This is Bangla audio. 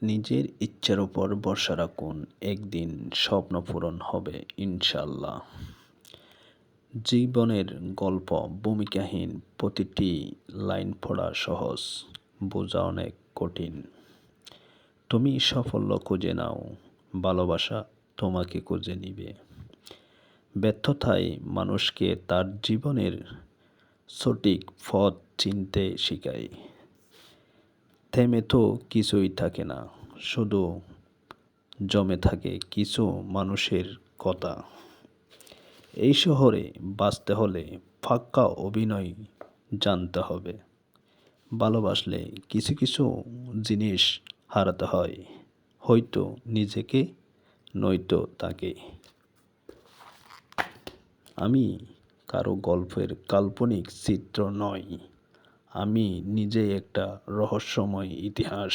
নিজের ইচ্ছার উপর ভরসা রাখুন, একদিন স্বপ্ন পূরণ হবে ইনশাল্লাহ। জীবনের গল্প ভূমিকাহীন, প্রতিটি লাইন পড়া সহজ, বোঝা অনেক কঠিন। তুমি সাফল্য খুঁজে নাও, ভালোবাসা তোমাকে খুঁজে নিবে। ব্যর্থতায় মানুষকে তার জীবনের সঠিক পথ চিনতে শেখায়। থেমে তো কিছুই থাকে না, শুধু জমে থাকে কিছু মানুষের কথা। এই শহরে বাঁচতে হলে ফাঁকা অভিনয় জানতে হবে। ভালোবাসলে কিছু কিছু জিনিস হারাতে হয়, হয়তো নিজেকে, নয়তো তাকে। আমি কারো গল্পের কাল্পনিক চিত্র নই, আমি নিজেই একটা রহস্যময় ইতিহাস।